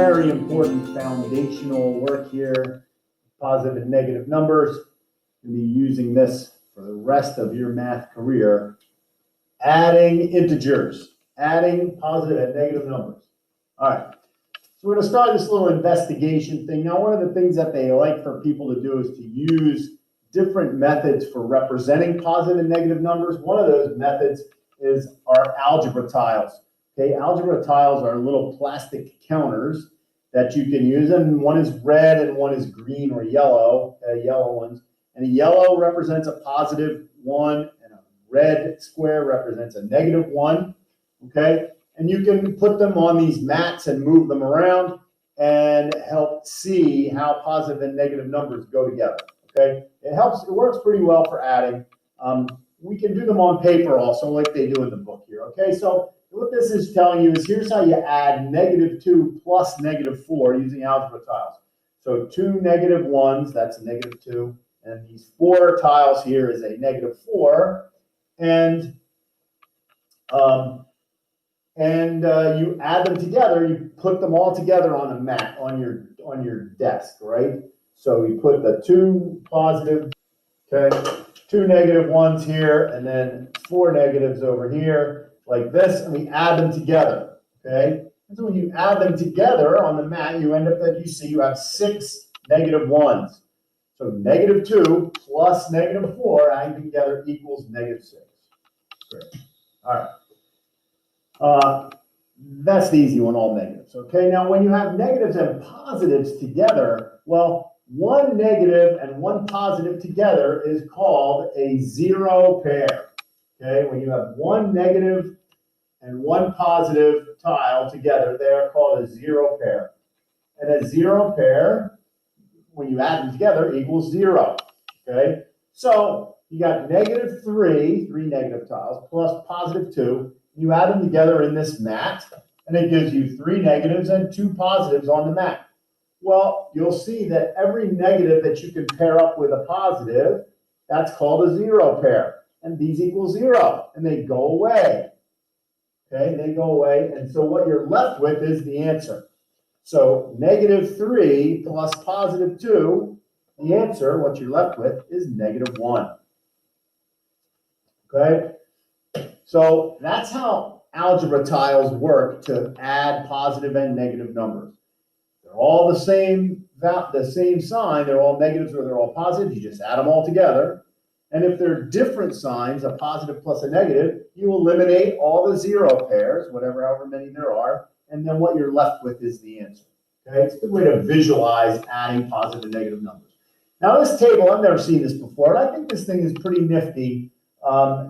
very important foundational work here, positive and negative numbers. You'll be using this for the rest of your math career. Adding integers, adding positive and negative numbers. All right, so we're going to start this little investigation thing. Now, one of the things that they like for people to do is to use different methods for representing positive and negative numbers. One of those methods is our algebra tiles. Okay, algebra tiles are little plastic counters that you can use, and one is red and one is green or yellow, yellow ones. And a yellow represents a positive 1, and a red square represents a negative 1, okay? And you can put them on these mats and move them around and help see how positive and negative numbers go together, okay? It works pretty well for adding. We can do them on paper also, like they do in the book here, okay? So what this is telling you is here's how you add -2 plus -4 using algebra tiles. So 2 negative 1s, that's a -2. And these 4 tiles here is a -4. And you add them together, you put them all together on a mat on your desk, right? So you put the 2 positive, okay, 2 negative 1s here, and then 4 negatives over here, like this, and we add them together, okay? And so when you add them together on the mat, you end up that you have 6 negative 1s. So -2 plus -4 adding together equals -6. Great. All right. That's the easy one, all negatives. Okay, now when you have negatives and positives together, well, one negative and one positive together is called a zero pair. Okay, when you have one negative and one positive tile together, they are called a zero pair. And a zero pair, when you add them together, equals 0. Okay, so you got -3 negative tiles, plus +2. You add them together in this mat, and it gives you 3 negatives and 2 positives on the mat. Well, you'll see that every negative that you can pair up with a positive, that's called a zero pair. And these equal 0, and they go away. Okay, they go away, and so what you're left with is the answer. So -3 plus +2, the answer, what you're left with, is -1. Okay, so that's how algebra tiles work to add positive and negative numbers. They're all the same sign. They're all negatives or they're all positives. You just add them all together. And if they're different signs, a positive plus a negative, you eliminate all the zero pairs, however many there are, and then what you're left with is the answer. Okay, it's a good way to visualize adding positive and negative numbers. Now this table, I've never seen this before, and I think this thing is pretty nifty,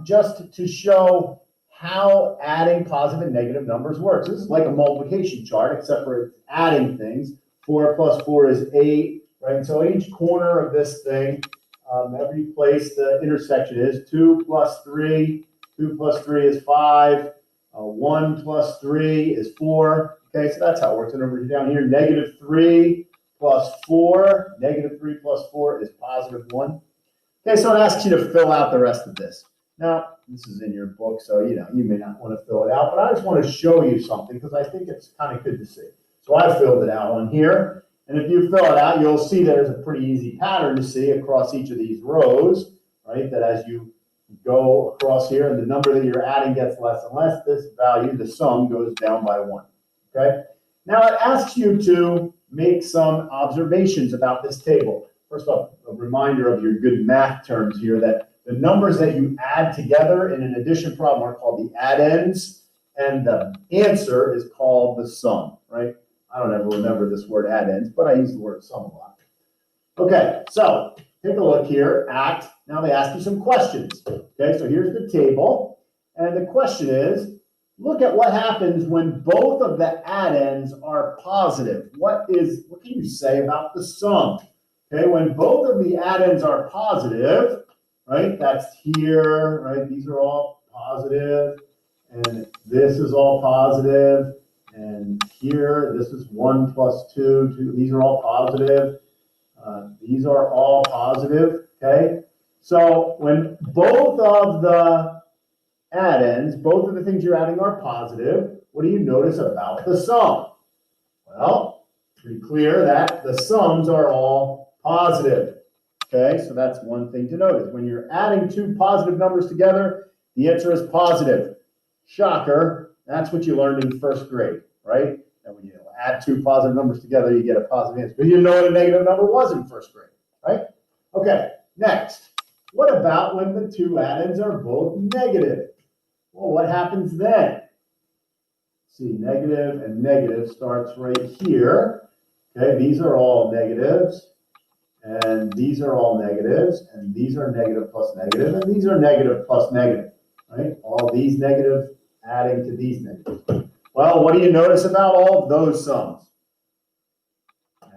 just to show how adding positive and negative numbers works. This is like a multiplication chart, except for it's adding things. 4 plus 4 is 8, right? So each corner of this thing, every place the intersection is, 2 plus 3, 2 plus 3 is 5, 1 plus 3 is 4. Okay, so that's how it works. And over down here, -3 plus 4, -3 plus 4 is +1. Okay, so it asks you to fill out the rest of this. Now, this is in your book, so you may not want to fill it out, but I just want to show you something because I think it's kind of good to see. So I filled it out on here, and if you fill it out, you'll see there's a pretty easy pattern to see across each of these rows, right? That as you go across here and the number that you're adding gets less and less, this value, the sum, goes down by 1. Okay? Now it asks you to make some observations about this table. First off, a reminder of your good math terms here that the numbers that you add together in an addition problem are called the addends, and the answer is called the sum, right? I don't ever remember this word addends, but I use the word sum a lot. Okay, so take a look here at, now they ask you some questions. Okay, so here's the table, and the question is, look at what happens when both of the addends are positive. What can you say about the sum? Okay, when both of the addends are positive, right, that's here, right, these are all positive, and this is all positive, and here, this is 1 plus 2, these are all positive, these are all positive, okay? So when both of the addends, both of the things you're adding are positive, what do you notice about the sum? Well, pretty clear that the sums are all positive. Okay, so that's one thing to notice. When you're adding two positive numbers together, the answer is positive. Shocker, that's what you learned in first grade, right? And when you add two positive numbers together, you get a positive answer. But you didn't know what a negative number was in first grade, right? Okay, next. What about when the two addends are both negative? Well, what happens then? See, negative and negative starts right here. Okay, these are all negatives, and these are all negatives, and these are negative plus negative, and these are negative plus negative, right? All these negative adding to these negatives. Well, what do you notice about all of those sums?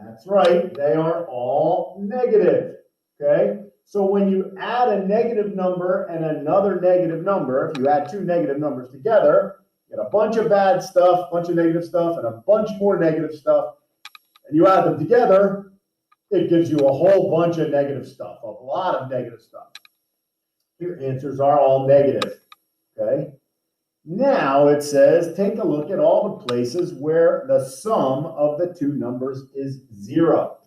That's right, they are all negative, okay? So when you add a negative number and another negative number, if you add two negative numbers together, you get a bunch of bad stuff, a bunch of negative stuff, and a bunch more negative stuff, and you add them together, it gives you a whole bunch of negative stuff, a lot of negative stuff. Your answers are all negative, okay? Now it says, take a look at all the places where the sum of the two numbers is 0.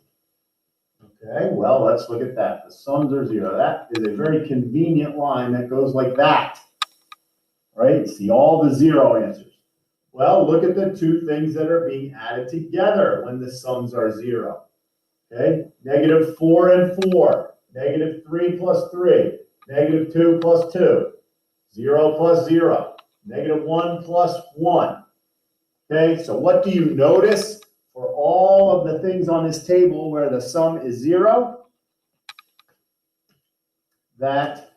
Okay, well, let's look at that. The sums are 0. That is a very convenient line that goes like that, right? See all the 0 answers. Well, look at the two things that are being added together when the sums are 0. Okay, negative 4 and 4, negative 3 plus 3, negative 2 plus 2, 0 plus 0, negative 1 plus 1. Okay, so what do you notice for all of the things on this table where the sum is 0? That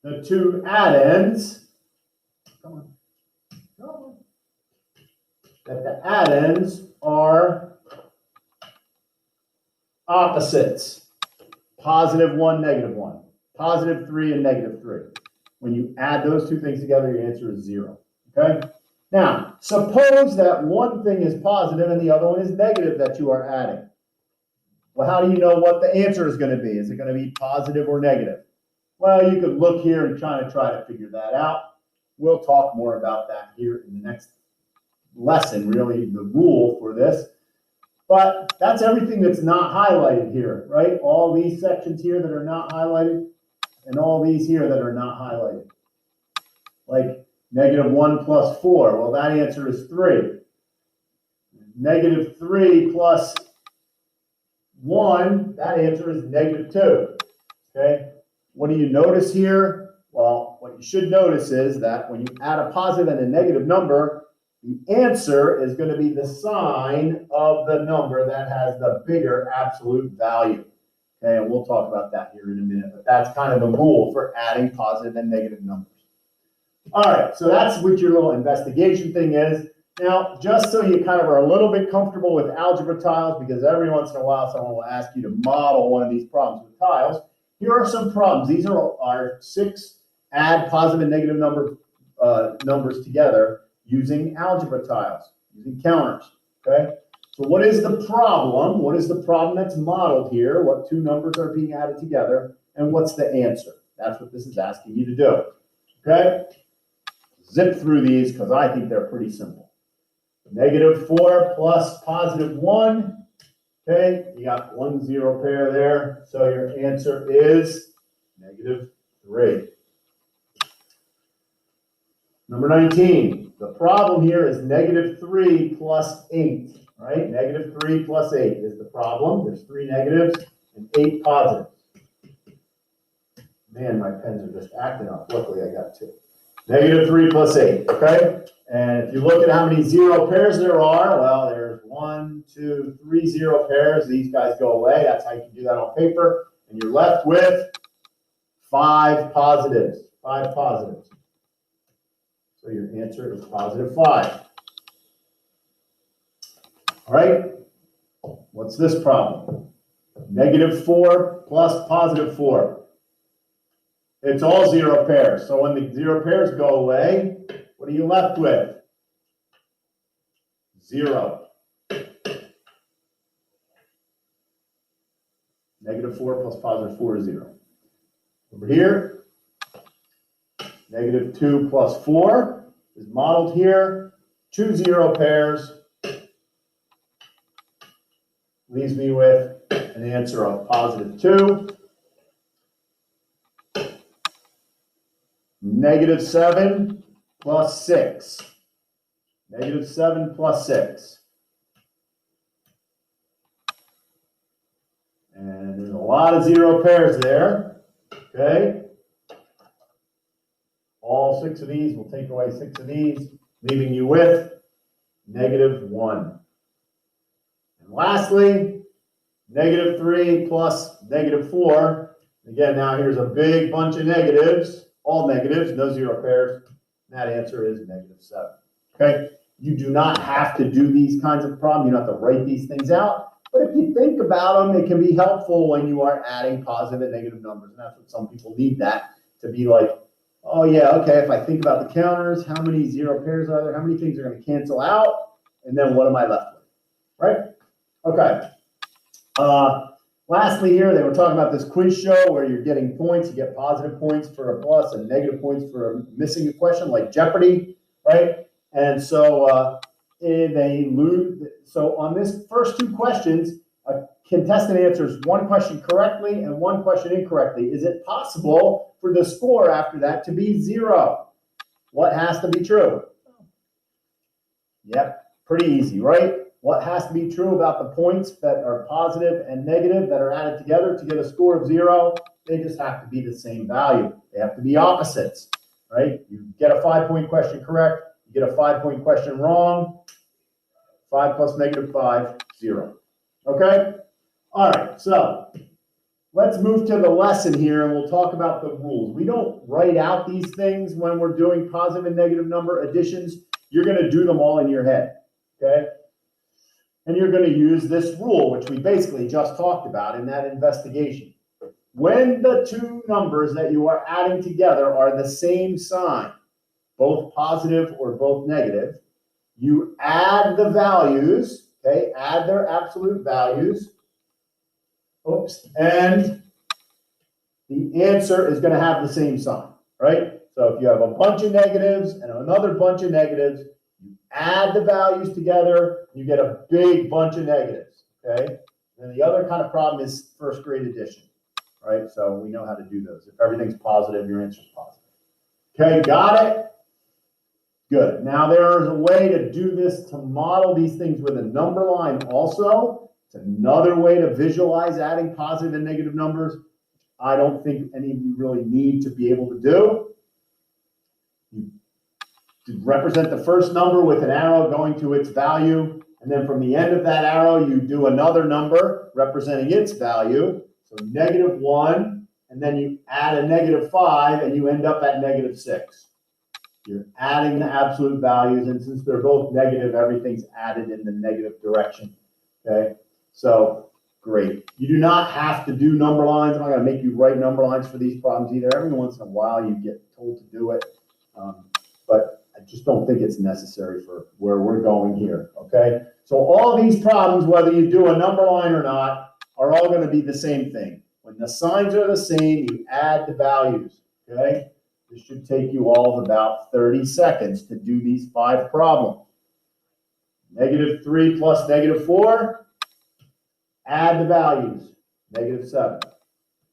the two addends, that the addends are opposites. Positive 1, negative 1. Positive 3 and negative 3. When you add those two things together, your answer is 0. Okay? Now, suppose that one thing is positive and the other one is negative that you are adding. Well, how do you know what the answer is going to be? Is it going to be positive or negative? Well, you could look here and try to figure that out. We'll talk more about that here in the next lesson, really, the rule for this. But that's everything that's not highlighted here, right? All these sections here that are not highlighted, and all these here that are not highlighted. Like negative 1 plus 4, well, that answer is 3. Negative 3 plus 1, that answer is negative 2. Okay? What do you notice here? Well, what you should notice is that when you add a positive and a negative number, the answer is going to be the sign of the number that has the bigger absolute value. Okay, and we'll talk about that here in a minute, but that's kind of the rule for adding positive and negative numbers. All right, so that's what your little investigation thing is. Now, just so you kind of are a little bit comfortable with algebra tiles, because every once in a while someone will ask you to model one of these problems with tiles, here are some problems. These are our 6 add positive and negative numbers together using algebra tiles, using counters, okay? So what is the problem? What is the problem that's modeled here? What two numbers are being added together? And what's the answer? That's what this is asking you to do, okay? Zip through these because I think they're pretty simple. Negative 4 plus positive 1, okay? You got 1 0 pair there, so your answer is negative 3. Number 19, the problem here is negative 3 plus 8, right? Negative 3 plus 8 is the problem. There's 3 negatives and 8 positives. Man, my pens are just acting up. Luckily, I got 2. Negative 3 plus 8, okay? And if you look at how many 0 pairs there are, well, there's 1, 2, 3 0 pairs. These guys go away. That's how you can do that on paper. And you're left with 5 positives. 5 positives. So your answer is positive 5. All right, what's this problem? Negative 4 plus positive 4. It's all 0 pairs. So when the 0 pairs go away, what are you left with? 0. Negative 4 plus positive 4 is 0. Over here, negative 2 plus 4 is modeled here. 2 0 pairs. leaves me with an answer of positive 2. Negative 7 plus 6. Negative 7 plus 6. And there's a lot of 0 pairs there. Okay. All 6 of these, we'll take away 6 of these, leaving you with negative 1. And lastly, negative 3 plus negative 4. Again, now here's a big bunch of negatives, all negatives, no 0 pairs. That answer is negative 7. Okay? You do not have to do these kinds of problems. You don't have to write these things out. But if you think about them, it can be helpful when you are adding positive and negative numbers. And that's what some people need that to be like, oh yeah, okay, if I think about the counters, how many 0 pairs are there? How many things are going to cancel out? And then what am I left with? Right? Okay. Lastly here, they were talking about this quiz show where you're getting points. You get positive points for a plus and negative points for missing a question, like Jeopardy, right? And so they lose. So on this first 2 questions, a contestant answers 1 question correctly and 1 question incorrectly. Is it possible for the score after that to be 0? What has to be true? Yep, pretty easy, right? What has to be true about the points that are positive and negative that are added together to get a score of 0? They just have to be the same value. They have to be opposites, right? You get a 5-point question correct, you get a 5-point question wrong. 5 plus negative 5, 0. Okay? All right, so let's move to the lesson here and we'll talk about the rules. We don't write out these things when we're doing positive and negative number additions. You're going to do them all in your head, okay? And you're going to use this rule, which we basically just talked about in that investigation. When the 2 numbers that you are adding together are the same sign, both positive or both negative, you add the values, okay? Add their absolute values. Oops. And the answer is going to have the same sign, right? So if you have a bunch of negatives and another bunch of negatives, you add the values together, you get a big bunch of negatives, okay? And the other kind of problem is first grade addition, right? So we know how to do those. If everything's positive, your answer is positive. Okay, got it? Good. Now there is a way to do this, to model these things with a number line also. It's another way to visualize adding positive and negative numbers. I don't think any of you really need to be able to do. You represent the first number with an arrow going to its value, and then from the end of that arrow, you do another number representing its value. So negative 1, and then you add a negative 5, and you end up at negative 6. You're adding the absolute values, and since they're both negative, everything's added in the negative direction, okay? So, great. You do not have to do number lines. I'm not going to make you write number lines for these problems either. Every once in a while, you get told to do it, but I just don't think it's necessary for where we're going here, okay? So all these problems, whether you do a number line or not, are all going to be the same thing. When the signs are the same, you add the values, okay? This should take you all of about 30 seconds to do these 5 problems. Negative 3 plus negative 4, add the values, negative 7.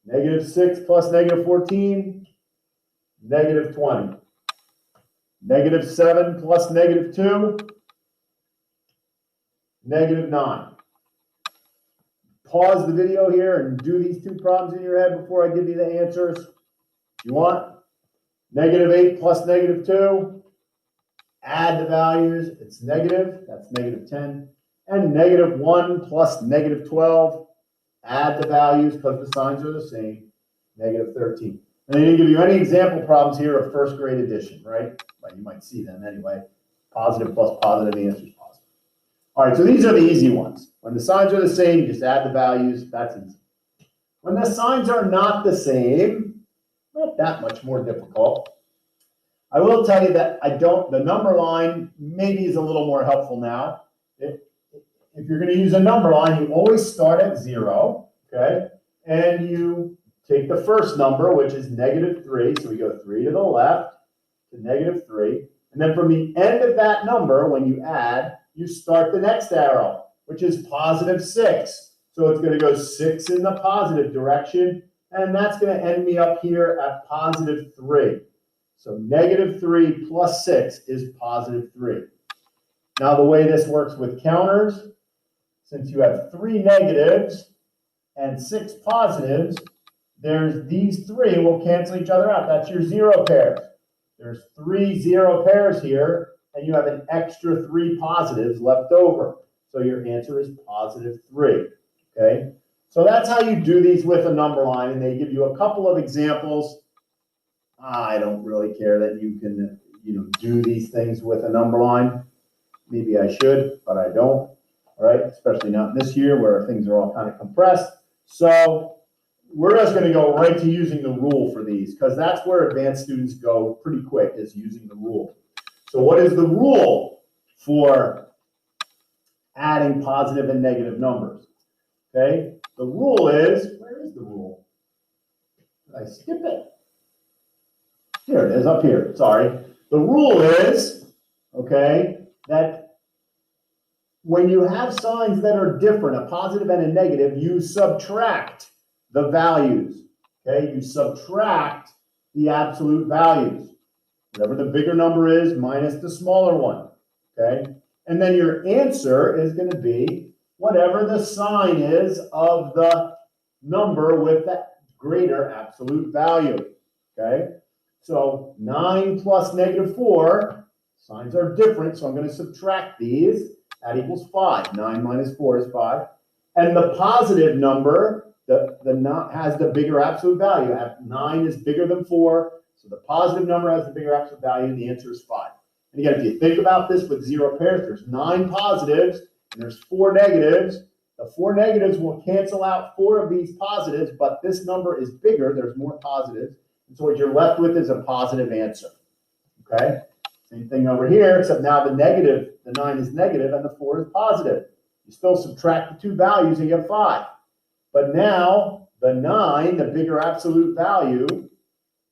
Negative 6 plus negative 14, negative 20. Negative 7 plus negative 2, negative 9. Pause the video here and do these 2 problems in your head before I give you the answers. You want? Negative 8 plus negative 2, add the values, it's negative, that's negative 10. And negative 1 plus negative 12, add the values because the signs are the same, negative 13. And they didn't give you any example problems here of first grade addition, right? Well, you might see them anyway. Positive plus positive, the answer is positive. All right, so these are the easy ones. When the signs are the same, just add the values, that's easy. When the signs are not the same, not that much more difficult. I will tell you that the number line maybe is a little more helpful now. If you're going to use a number line, you always start at 0, okay? And you take the first number, which is negative 3. So we go 3 to the left to negative 3. And then from the end of that number, when you add, you start the next arrow, which is positive 6. So it's going to go 6 in the positive direction, and that's going to end me up here at positive 3. So negative 3 plus 6 is positive 3. Now the way this works with counters, since you have 3 negatives and 6 positives, there's these 3 will cancel each other out. That's your 0 pairs. There's 3 0 pairs here, and you have an extra 3 positives left over. So your answer is positive 3. Okay? So that's how you do these with a number line, and they give you a couple of examples. I don't really care that you can, do these things with a number line. Maybe I should, but I don't. All right? Especially not this year where things are all kind of compressed. So we're just going to go right to using the rule for these, because that's where advanced students go pretty quick, is using the rule. So what is the rule for adding positive and negative numbers? Okay, the rule is, where is the rule? Did I skip it? Here it is, up here, sorry. The rule is, okay, that when you have signs that are different, a positive and a negative, you subtract the values, okay? You subtract the absolute values. Whatever the bigger number is minus the smaller one, okay? And then your answer is going to be whatever the sign is of the number with that greater absolute value, okay? So 9 plus negative 4, signs are different, so I'm going to subtract these. That equals 5. 9 minus 4 is 5. And the positive number, has the bigger absolute value. 9 is bigger than 4, so the positive number has the bigger absolute value, and the answer is 5. And again, if you think about this with 0 pairs, there's 9 positives, and there's 4 negatives. The 4 negatives will cancel out 4 of these positives, but this number is bigger. There's more positives. And so what you're left with is a positive answer. Okay? Same thing over here, except now the 9 is negative, and the 4 is positive. You still subtract the 2 values, and you get 5. But now the 9, the bigger absolute value,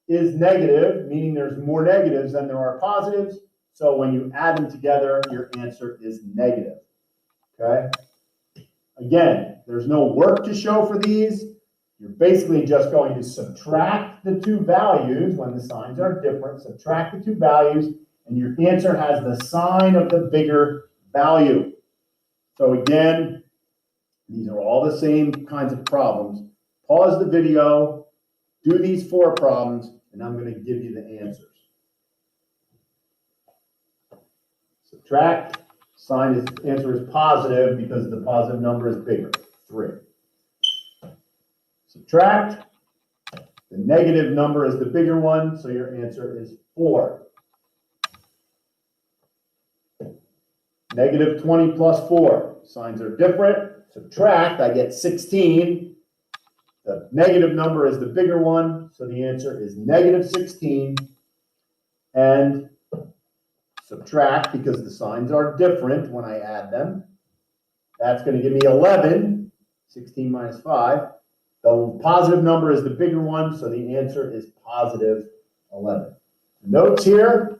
is negative, meaning there's more negatives than there are positives. So when you add them together, your answer is negative. Okay? Again, there's no work to show for these. You're basically just going to subtract the 2 values when the signs are different. Subtract the 2 values, and your answer has the sign of the bigger value. So again, these are all the same kinds of problems. Pause the video, do these 4 problems, and I'm going to give you the answers. Subtract, answer is positive because the positive number is bigger, 3. Subtract, the negative number is the bigger one, so your answer is 4. Negative 20 plus 4, signs are different. Subtract, I get 16. The negative number is the bigger one, so the answer is negative 16. And subtract, because the signs are different when I add them. That's going to give me 11. 16 minus 5. The positive number is the bigger one, so the answer is positive 11. Notes here,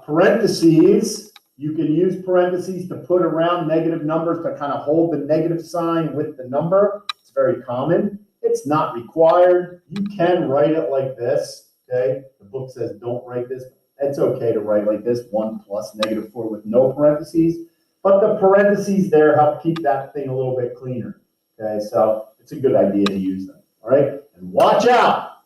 parentheses. You can use parentheses to put around negative numbers to kind of hold the negative sign with the number. It's very common. It's not required. You can write it like this, okay? The book says don't write this. It's okay to write like this, 1 plus negative 4 with no parentheses. But the parentheses there help keep that thing a little bit cleaner, okay? So it's a good idea to use them, all right? And watch out.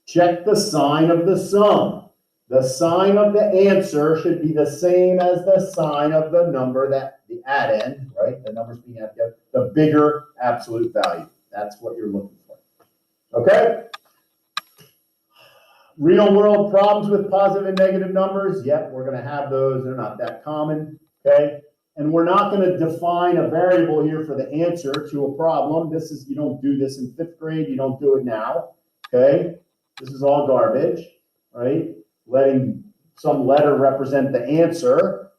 Check the sign of the sum. The sign of the answer should be the same as the sign of the number that the add end, right? The numbers being added together, the bigger absolute value. That's what you're looking for. Okay? Real world problems with positive and negative numbers. Yep, we're going to have those. They're not that common. Okay? And we're not going to define a variable here for the answer to a problem. You don't do this in 5th grade. You don't do it now. Okay? This is all garbage, right? Letting some letter represent the answer.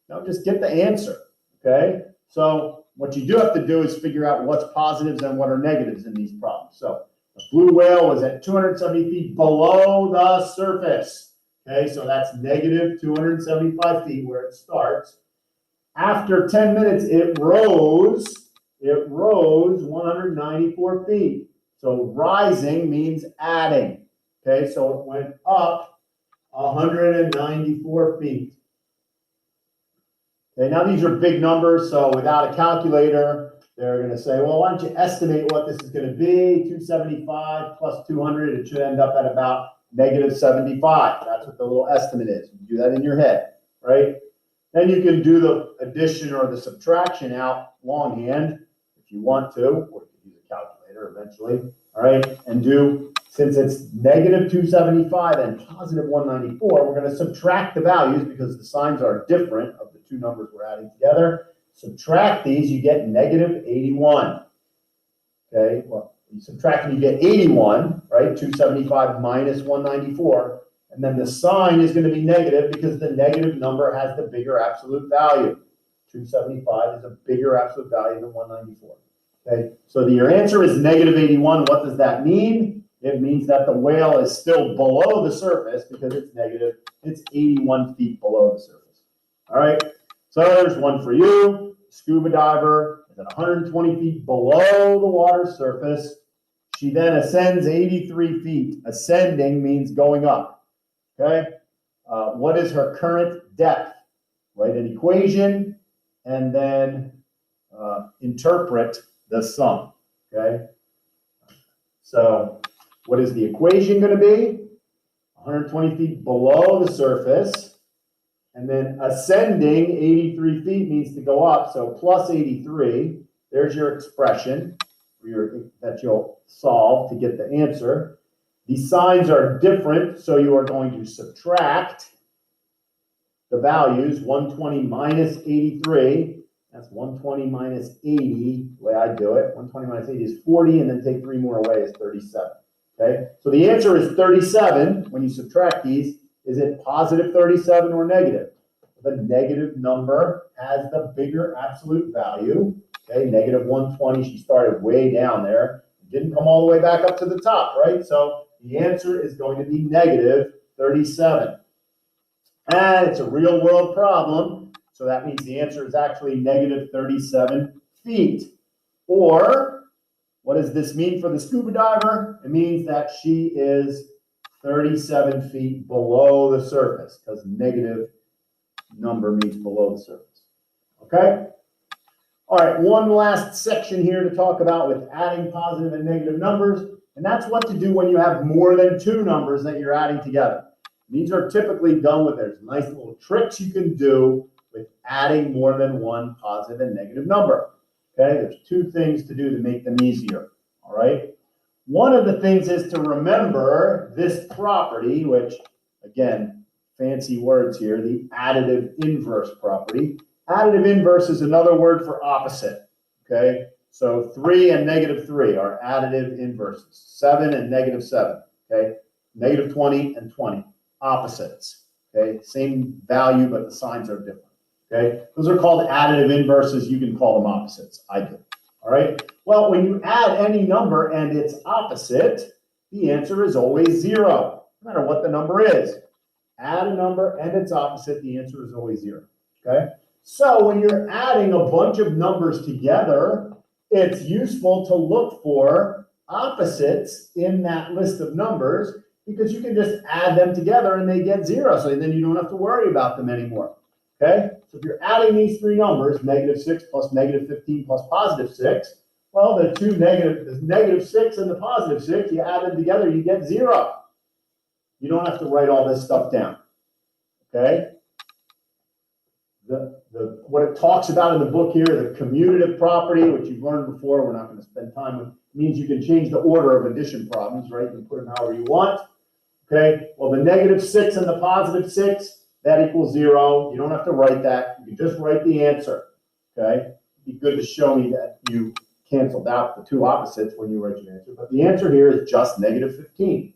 No, just get the answer, okay? So what you do have to do is figure out what's positives and what are negatives in these problems. So the blue whale was at 270 feet below the surface, okay? So that's negative 275 feet where it starts. After 10 minutes, it rose it rose 194 feet. So rising means adding. Okay, so it went up 194 feet. Okay, now these are big numbers, so without a calculator, they're going to say, well, why don't you estimate what this is going to be? 275 plus 200, it should end up at about -75. That's what the little estimate is. You do that in your head, right? Then you can do the addition or the subtraction out longhand if you want to, or you can use a calculator eventually, all right? And do, since it's -275 and +194, we're going to subtract the values because the signs are different of the two numbers we're adding together. Subtract these, you get -81. Okay, well, you subtract and you get 81, right? 275 minus 194. And then the sign is going to be negative because the negative number has the bigger absolute value. 275 is a bigger absolute value than 194. Okay, so your answer is -81. What does that mean? It means that the whale is still below the surface because it's negative. It's 81 feet below the surface. All right, so there's one for you. Scuba diver is at 120 feet below the water surface. She then ascends 83 feet. Ascending means going up. Okay, what is her current depth? Write an equation and then interpret the sum. Okay, so what is the equation going to be? 120 feet below the surface, and then ascending 83 feet means to go up, so plus 83. There's your expression that you'll solve to get the answer. These signs are different, so you are going to subtract the values. 120 minus 83, that's 120 minus 80, the way I do it. 120 minus 80 is 40, and then take 3 more away is 37. Okay, so the answer is 37 when you subtract these. Is it positive 37 or negative? The negative number has the bigger absolute value. Okay, -120, she started way down there. Didn't come all the way back up to the top, right? So the answer is going to be -37. And it's a real world problem. So that means the answer is actually -37 feet. Or what does this mean for the scuba diver? It means that she is 37 feet below the surface because negative number means below the surface. Okay? All right, one last section here to talk about with adding positive and negative numbers, and that's what to do when you have more than two numbers that you're adding together. These are typically done with, there's nice little tricks you can do with adding more than one positive and negative number. Okay, there's two things to do to make them easier, all right? One of the things is to remember this property, which, again, fancy words here, the additive inverse property. Additive inverse is another word for opposite, okay? So 3 and -3 are additive inverses. 7 and -7, okay? -20 and 20, opposites, okay? Same value, but the signs are different, okay? Those are called additive inverses. You can call them opposites. I do, all right? Well, when you add any number and it's opposite, the answer is always 0, no matter what the number is. Add a number and it's opposite, the answer is always 0, okay? So when you're adding a bunch of numbers together, it's useful to look for opposites in that list of numbers because you can just add them together and they get 0. So then you don't have to worry about them anymore. Okay? So if you're adding these three numbers, -6 plus -15 plus +6, well, the -6 and the +6, you add them together, you get 0. You don't have to write all this stuff down. Okay? What it talks about in the book here, the commutative property, which you've learned before, we're not going to spend time with, means you can change the order of addition problems, right? You can put them however you want. Okay, well, the -6 and the +6, that equals 0. You don't have to write that. You can just write the answer. Okay, it'd be good to show me that you canceled out the two opposites when you write your answer. But the answer here is just -15.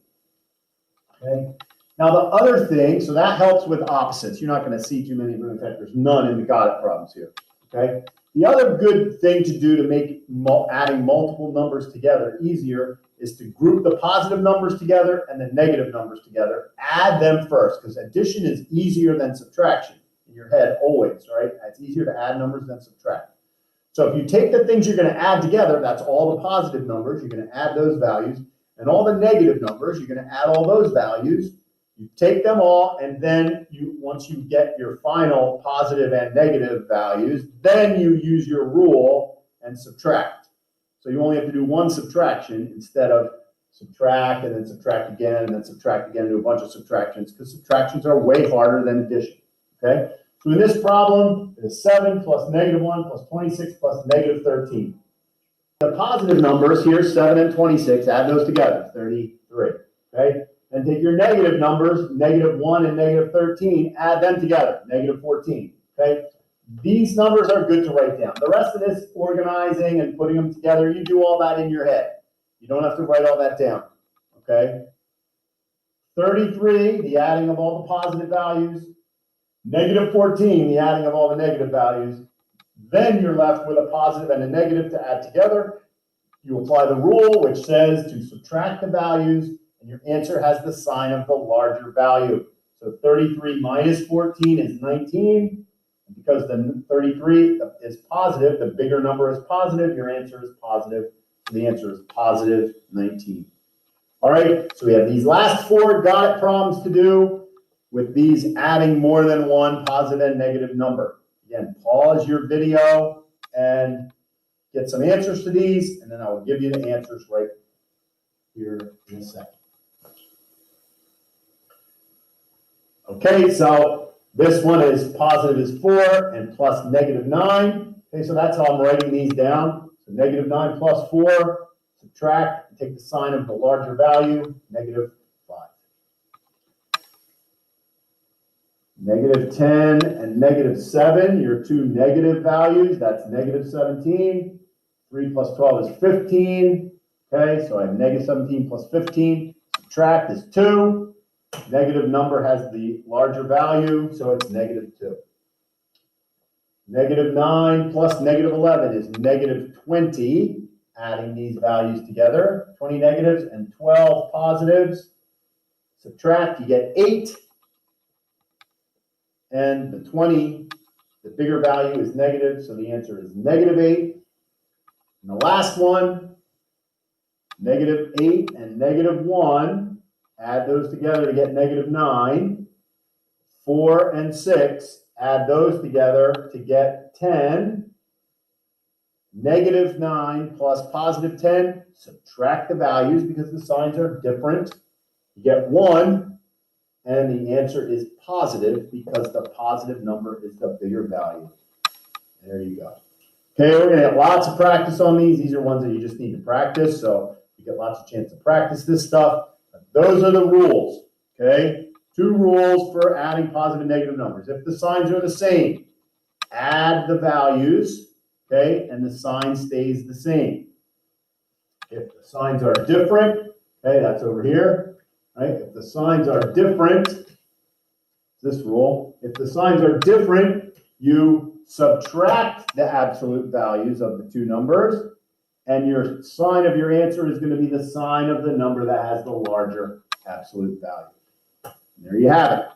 Okay. Now, the other thing, so that helps with opposites. You're not going to see too many, in fact, there's none in the got it problems here, okay? The other good thing to do to make adding multiple numbers together easier is to group the positive numbers together and the negative numbers together. Add them first, because addition is easier than subtraction in your head always, right? It's easier to add numbers than subtract. So if you take the things you're going to add together, that's all the positive numbers, you're going to add those values, and all the negative numbers, you're going to add all those values. You take them all, and then once you get your final positive and negative values, then you use your rule and subtract. So you only have to do one subtraction instead of subtract and then subtract again and then subtract again, do a bunch of subtractions, because subtractions are way harder than addition, okay? So in this problem, it is 7 plus -1 plus 26 plus -13. The positive numbers here, 7 and 26, add those together, 33, okay? Then take your negative numbers, -1 and -13, add them together, -14, okay? These numbers are good to write down. The rest of this, organizing and putting them together, you do all that in your head. You don't have to write all that down, okay? 33, the adding of all the positive values. -14, the adding of all the negative values. Then you're left with a positive and a negative to add together. You apply the rule, which says to subtract the values, and your answer has the sign of the larger value. So 33 minus 14 is 19. Because the 33 is positive, the bigger number is positive, your answer is positive. So the answer is positive 19. All right, so we have these last 4 got it problems to do with these adding more than one positive and negative number. Again, pause your video and get some answers to these, and then I will give you the answers right here in a second. Okay, so this one is positive is 4 and plus -9. Okay, so that's how I'm writing these down. So -9 plus 4, subtract, and take the sign of the larger value, -5. -10 and -7, your two negative values, that's -17. 3 plus 12 is 15. Okay, so I have -17 plus 15. Subtract is 2. Negative number has the larger value, so it's -2. -9 plus -11 is -20. Adding these values together, 20 negatives and 12 positives. Subtract, you get 8. And the 20, the bigger value is negative, so the answer is -8. And the last one, -8 and -1. Add those together to get -9. 4 and 6, add those together to get 10. -9 plus +10, subtract the values because the signs are different. You get 1, and the answer is positive because the positive number is the bigger value. There you go. Okay, we're going to get lots of practice on these. These are ones that you just need to practice, so you get lots of chance to practice this stuff. Those are the rules, okay? 2 rules for adding positive and negative numbers. If the signs are the same, add the values, okay, and the sign stays the same. If the signs are different, okay, that's over here, right? If the signs are different, this rule, if the signs are different, you subtract the absolute values of the 2 numbers, and your sign of your answer is going to be the sign of the number that has the larger absolute value. And there you have it.